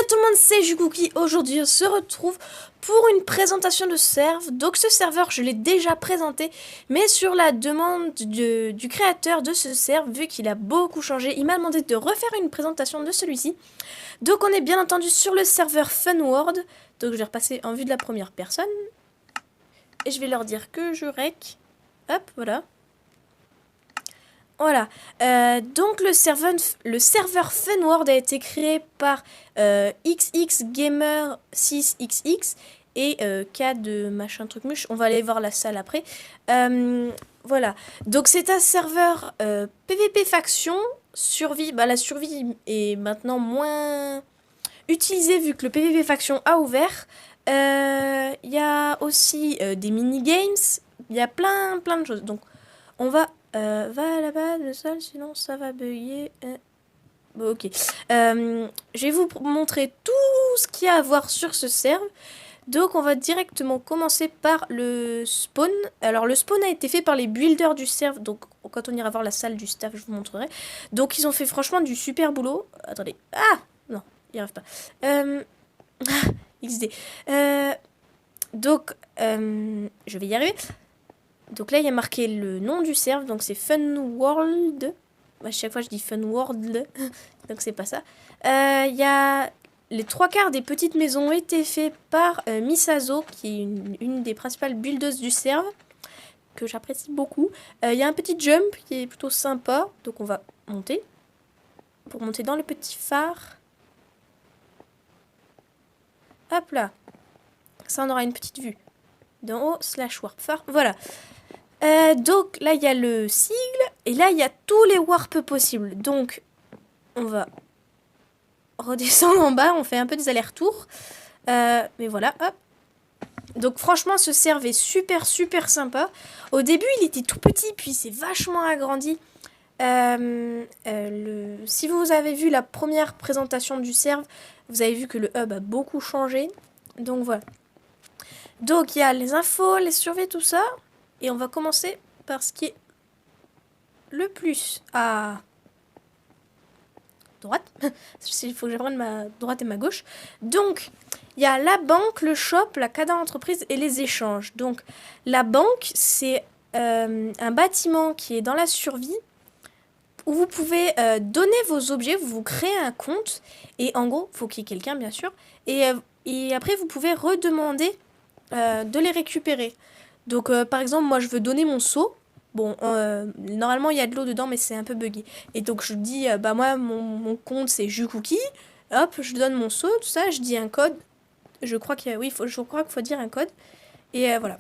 tout le monde, c'est Jucookie. Aujourd'hui, on se retrouve pour une présentation de serve. Donc ce serveur, je l'ai déjà présenté, mais sur la demande du créateur de ce serve, vu qu'il a beaucoup changé, il m'a demandé de refaire une présentation de celui-ci. Donc on est bien entendu sur le serveur Funworld. Donc je vais repasser en vue de la première personne. Et je vais leur dire que je rec. Hop, voilà. Voilà, donc le serveur Funworld a été créé par XXGamer6XX et K de machin truc muche. On va aller voir la salle après. Voilà, donc c'est un serveur PVP faction, survie. Bah, la survie est maintenant moins utilisée vu que le PVP faction a ouvert. Il y a aussi des mini-games, il y a plein de choses. Donc on va... va là-bas, le sol, sinon ça va bugger. Bon, ok. Je vais vous montrer tout ce qu'il y a à voir sur ce serve. Donc on va directement commencer par le spawn. Alors le spawn a été fait par les builders du serve. Donc quand on ira voir la salle du staff, je vous montrerai. Donc ils ont fait franchement du super boulot. Attendez. Ah non, il n'y arrive pas. XD. Donc je vais y arriver. Donc là, il y a marqué le nom du serve, donc c'est Funworld. À chaque fois, je dis Funworld, donc c'est pas ça. Il y a les 3/4 des petites maisons ont été faites par Misazo, qui est une des principales buildeuses du serve, que j'apprécie beaucoup. Il y a un petit jump qui est plutôt sympa, donc on va monter. Pour monter dans le petit phare. Hop là. Ça, on aura une petite vue. D'en haut, /warp phare. Voilà. Donc là il y a le sigle et là il y a tous les warps possibles. Donc on va redescendre en bas, on fait un peu des allers-retours. Mais voilà, hop. Donc franchement ce serve est super sympa. Au début il était tout petit puis c'est vachement agrandi. Si vous avez vu la première présentation du serve, vous avez vu que le hub a beaucoup changé. Donc voilà. Donc il y a les infos, les surveys, tout ça. Et on va commencer par ce qui est le plus à droite. Il faut que j'apprenne ma droite et ma gauche. Donc, il y a la banque, le shop, la cadre entreprise et les échanges. Donc, la banque, c'est un bâtiment qui est dans la survie où vous pouvez donner vos objets, vous créez un compte. Et en gros, il faut qu'il y ait quelqu'un, bien sûr. Et après, vous pouvez redemander de les récupérer. Donc par exemple moi je veux donner mon seau. Bon normalement il y a de l'eau dedans mais c'est un peu buggé. Et donc je dis bah moi mon compte c'est Jucookie. Hop je donne mon seau tout ça. Je dis un code. Je crois qu'il faut dire un code. Et voilà.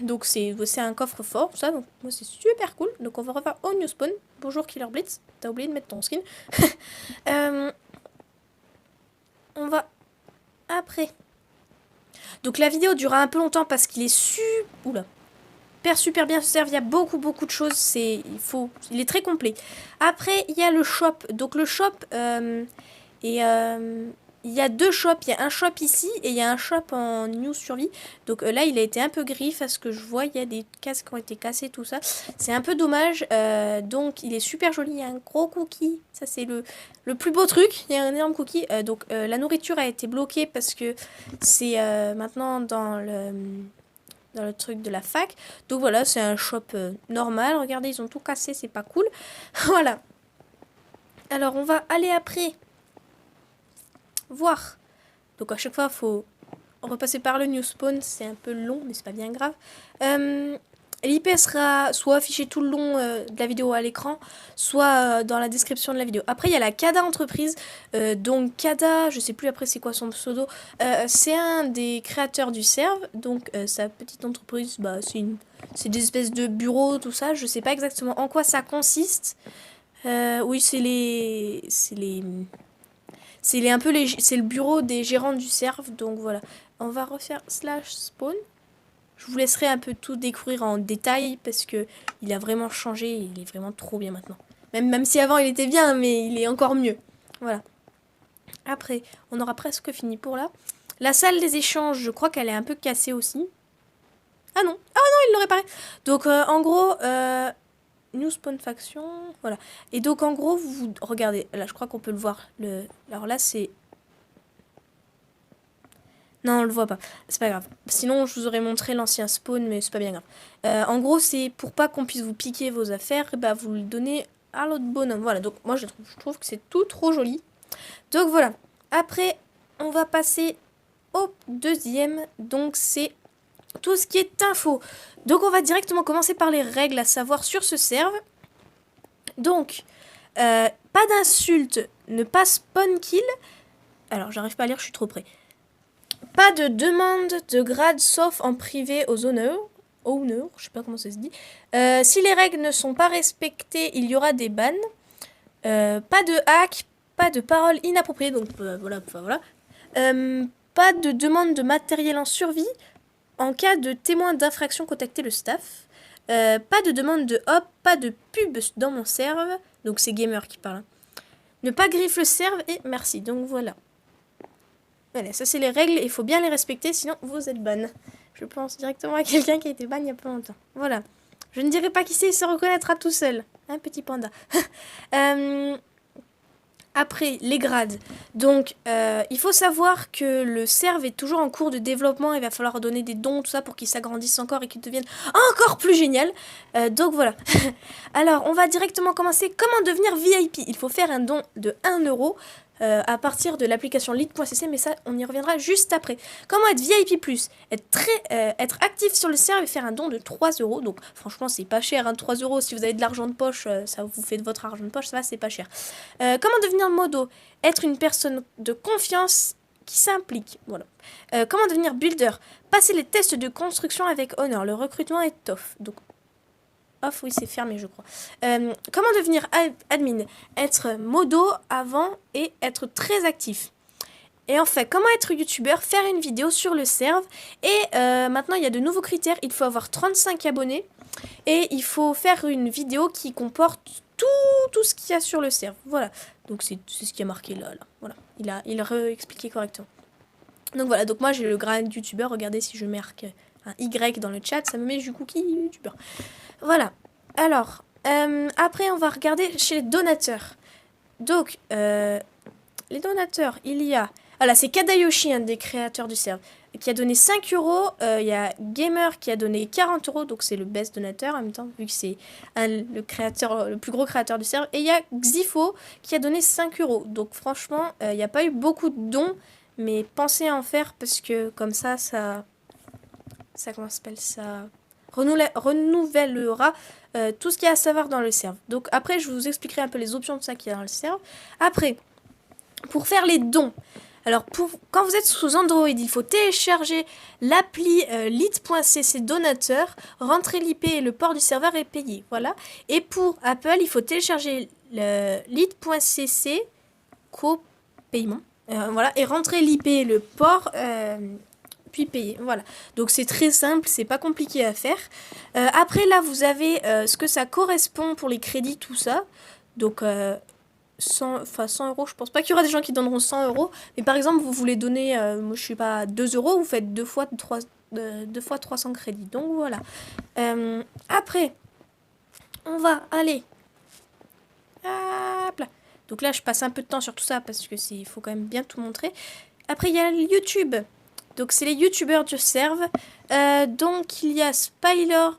Donc c'est un coffre-fort tout ça. Donc moi c'est super cool. Donc on va revoir au new spawn. Bonjour Killer Blitz. T'as oublié de mettre ton skin. On va après. Donc la vidéo durera un peu longtemps parce qu'il est super bien ce serve, il y a beaucoup de choses, il est très complet. Après il y a le shop, donc le shop il y a deux shops, il y a un shop ici et il y a un shop en new survie. Donc là il a été un peu griffe à ce que je vois, il y a des cases qui ont été cassées, tout ça. C'est un peu dommage, donc il est super joli, il y a un gros cookie, ça c'est le plus beau truc, il y a un énorme cookie. Donc la nourriture a été bloquée parce que c'est maintenant dans le truc de la fac. Donc voilà, c'est un shop normal. Regardez, ils ont tout cassé, c'est pas cool. Voilà. Alors, on va aller après voir. Donc à chaque fois, il faut repasser par le new spawn. C'est un peu long, mais c'est pas bien grave. L'IP sera soit affiché tout le long de la vidéo à l'écran, soit dans la description de la vidéo. Après, il y a la Kada entreprise. Donc Kada, je sais plus après c'est quoi son pseudo. C'est un des créateurs du serve. Donc sa petite entreprise, bah, c'est des espèces de bureaux, tout ça. Je sais pas exactement en quoi ça consiste. Oui, c'est le bureau des gérants du serve. Donc voilà. On va refaire /spawn. Je vous laisserai un peu tout découvrir en détail parce que il a vraiment changé et il est vraiment trop bien maintenant. Même si avant il était bien, mais il est encore mieux. Voilà. Après, on aura presque fini pour là. La salle des échanges, je crois qu'elle est un peu cassée aussi. Ah non, il l'a réparé. Donc en gros, new spawn faction, voilà. Et donc en gros, vous regardez, là je crois qu'on peut le voir. Alors là c'est Non, on le voit pas. C'est pas grave. Sinon, je vous aurais montré l'ancien spawn, mais c'est pas bien grave. En gros, c'est pour pas qu'on puisse vous piquer vos affaires, bah, vous le donnez à l'autre bonhomme. Voilà, donc moi, je trouve que c'est tout trop joli. Donc voilà. Après, on va passer au deuxième. Donc, c'est tout ce qui est info. Donc, on va directement commencer par les règles à savoir sur ce serve. Donc, pas d'insulte, ne pas spawn kill. Alors, j'arrive pas à lire, je suis trop près. Pas de demande de grade sauf en privé aux honneurs. Owner, je sais pas comment ça se dit. Si les règles ne sont pas respectées, il y aura des bans. Pas de hack, pas de paroles inappropriées, donc voilà. Pas de demande de matériel en survie. En cas de témoin d'infraction, contactez le staff. Pas de demande de hop, pas de pub dans mon serve. Donc c'est gamer qui parle. Ne pas griffe le serve et merci. Donc voilà. Voilà, ça c'est les règles, il faut bien les respecter, sinon vous êtes ban. Je pense directement à quelqu'un qui a été ban il y a pas longtemps. Voilà. Je ne dirai pas qui c'est, il se reconnaîtra tout seul. Un petit panda. Après, les grades. Donc, il faut savoir que le serve est toujours en cours de développement. Il va falloir donner des dons, tout ça, pour qu'il s'agrandisse encore et qu'il devienne encore plus génial. Donc, voilà. Alors, on va directement commencer. Comment devenir VIP? Il faut faire un don de 1 euro à partir de l'application lead.cc, mais ça, on y reviendra juste après. Comment être VIP+, être actif sur le serve et faire un don de 3 euros. Donc, franchement, c'est pas cher, hein, 3 euros. Si vous avez de l'argent de poche, ça vous fait de votre argent de poche, ça va, c'est pas cher. Comment devenir modo? Être une personne de confiance qui s'implique. Voilà. Comment devenir builder? Passer les tests de construction avec honneur. Le recrutement est off. Donc, off, oui, c'est fermé, je crois. Comment devenir admin? Être modo avant et être très actif. Et enfin, comment être youtubeur? Faire une vidéo sur le serve. Et maintenant, il y a de nouveaux critères. Il faut avoir 35 abonnés. Et il faut faire une vidéo qui comporte tout ce qu'il y a sur le serve. Voilà. Donc, c'est ce qui a marqué là. Voilà. Il a réexpliqué correctement. Donc, voilà. Donc, moi, j'ai le grade youtubeur. Regardez si je marque un Y dans le chat. Ça me met du cookie youtubeur. Voilà. Alors, après, on va regarder chez les donateurs. Donc, les donateurs, il y a... Voilà, c'est Kadayoshi, un des créateurs du serve, qui a donné 5 euros. Il y a Gamer qui a donné 40 euros, donc c'est le best donateur en même temps, vu que c'est le plus gros créateur du serve. Et il y a Xifo qui a donné 5 euros. Donc franchement, il n'y a pas eu beaucoup de dons, mais pensez à en faire parce que comme ça comment ça s'appelle, ça renouvellera tout ce qu'il y a à savoir dans le serve. Donc après, je vous expliquerai un peu les options de ça qu'il y a dans le serve. Après, pour faire les dons, alors quand vous êtes sous Android, il faut télécharger l'appli lead.cc donateur, rentrer l'IP et le port du serveur et payer. Voilà. Et pour Apple, il faut télécharger le lead.cc co-paiement. Voilà. Et rentrer l'IP et le port... puis payer. Voilà. Donc c'est très simple, c'est pas compliqué à faire. Après là, vous avez ce que ça correspond pour les crédits, tout ça. Donc 100 euros, je pense pas qu'il y aura des gens qui donneront 100 euros. Mais par exemple, vous voulez donner, moi je sais pas, 2 euros, vous faites 2 fois 300 crédits. Donc voilà. Après, on va aller. Hop là. Donc là, je passe un peu de temps sur tout ça parce que il faut quand même bien tout montrer. Après, il y a YouTube. Donc, c'est les youtubeurs du serve. Donc, il y a Spyler.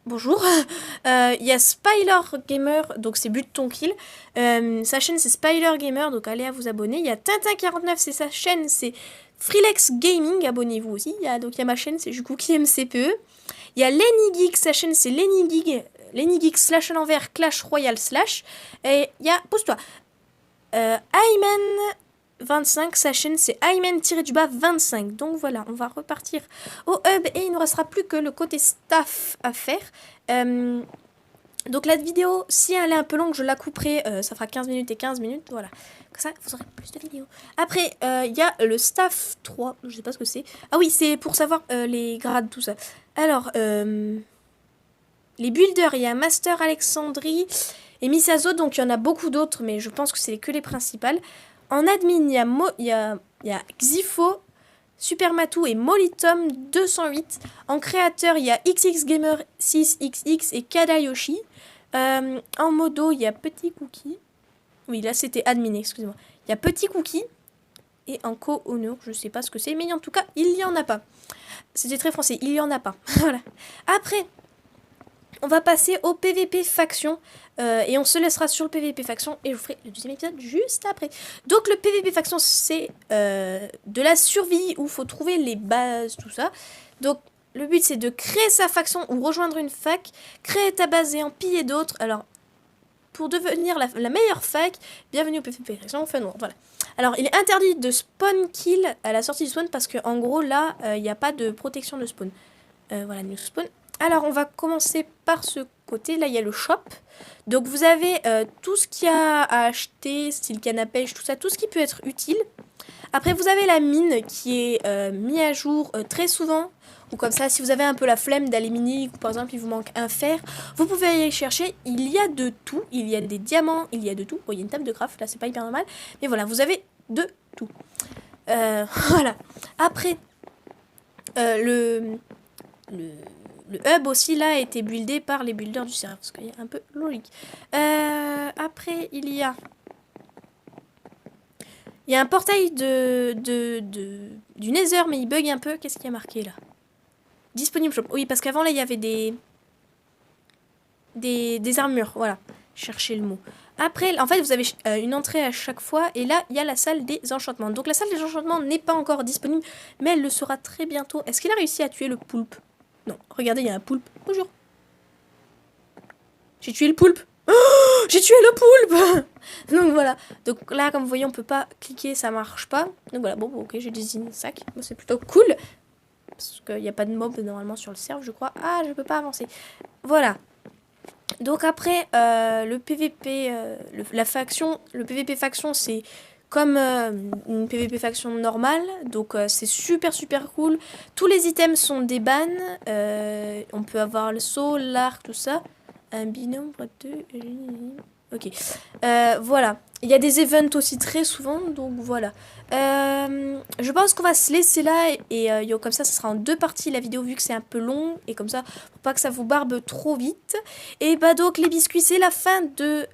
Bonjour. Il y a Spyler Gamer. Donc, c'est But ton kill. Sa chaîne, c'est Spyler Gamer. Donc, allez à vous abonner. Il y a Tintin49. C'est sa chaîne. C'est Freelex Gaming. Abonnez-vous aussi. Donc, il y a ma chaîne. C'est Jucookie MCPE. Il y a Lenny Geek. Sa chaîne, c'est Lenny Geek. Lenny Geek / l'envers Clash Royale / Et il y a. Pousse-toi. Ayman 25, sa chaîne c'est Ayman-25. Donc voilà, on va repartir au hub et il ne restera plus que le côté staff à faire. Donc la vidéo, si elle est un peu longue, je la couperai, ça fera 15 minutes et 15 minutes, voilà. Comme ça, vous aurez plus de vidéos. Après, il y a le staff 3, je sais pas ce que c'est. Ah oui, c'est pour savoir les grades, tout ça. Alors, les builders, il y a Master Alexandrie et Misazo, donc il y en a beaucoup d'autres, mais je pense que c'est que les principales. En admin, il y a Xifo, Supermatou et Molitom 208. En créateur, il y a XXGamer 6XX et Kadayoshi. En modo, il y a Petit Cookie. Oui, là, c'était admin, excusez-moi. Il y a Petit Cookie. et en co-honneur. Je sais pas ce que c'est, mais en tout cas, il y en a pas. C'était très français, il y en a pas. Voilà. Après, on va passer au PVP faction. Et on se laissera sur le PVP faction. Et je vous ferai le deuxième épisode juste après. Donc le PVP faction, c'est de la survie où il faut trouver les bases, tout ça. Donc le but, c'est de créer sa faction ou rejoindre une fac. Créer ta base et en piller d'autres. Alors, pour devenir la meilleure fac, bienvenue au PVP faction Fun World. Voilà. Alors, il est interdit de spawn kill à la sortie du spawn. Parce que en gros, là, il n'y a pas de protection de spawn. Voilà, new spawn. Alors, on va commencer par ce côté. Là, il y a le shop. Donc, vous avez tout ce qu'il y a à acheter, style canne à pêche, tout ça, tout ce qui peut être utile. Après, vous avez la mine qui est mise à jour très souvent. Ou comme ça, si vous avez un peu la flemme d'aller miner, ou par exemple, il vous manque un fer, vous pouvez aller chercher. Il y a de tout. Il y a des diamants, il y a de tout. Bon, il y a une table de craft, là, c'est pas hyper normal. Mais voilà, vous avez de tout. Voilà. Après, le hub aussi là a été buildé par les builders du serveur, ce qui est un peu logique. Après il y a un portail du Nether, mais il bug un peu. Qu'est-ce qu'il y a marqué là? Disponible shop. Oui, parce qu'avant là il y avait des armures, voilà. Cherchez le mot. Après, en fait, vous avez une entrée à chaque fois. Et là, il y a la salle des enchantements. Donc la salle des enchantements n'est pas encore disponible, mais elle le sera très bientôt. Est-ce qu'il a réussi à tuer le poulpe? Non, regardez, il y a un poulpe. Bonjour. J'ai tué le poulpe. Oh, j'ai tué le poulpe. Donc voilà. Donc là, comme vous voyez, on peut pas cliquer, ça marche pas. Donc voilà, bon, ok, j'ai des sacs. Bon, c'est plutôt cool. Parce qu'il n'y a pas de mob normalement sur le serveur, je crois. Ah, je peux pas avancer. Voilà. Donc après, le PVP, le PVP faction, c'est comme une PVP faction normale. Donc c'est super cool. Tous les items sont des bans. On peut avoir le saut, l'arc, tout ça. Un binôme, ok. Voilà. Il y a des events aussi très souvent, donc voilà. Je pense qu'on va se laisser là et comme ça sera en 2 parties la vidéo vu que c'est un peu long et comme ça pour pas que ça vous barbe trop vite. Et bah donc les biscuits, c'est la fin de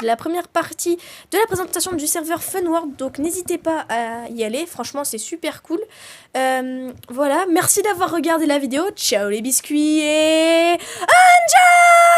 la première partie de la présentation du serveur Fun World, donc n'hésitez pas à y aller, franchement c'est super cool. Voilà, merci d'avoir regardé la vidéo, ciao les biscuits et Anja!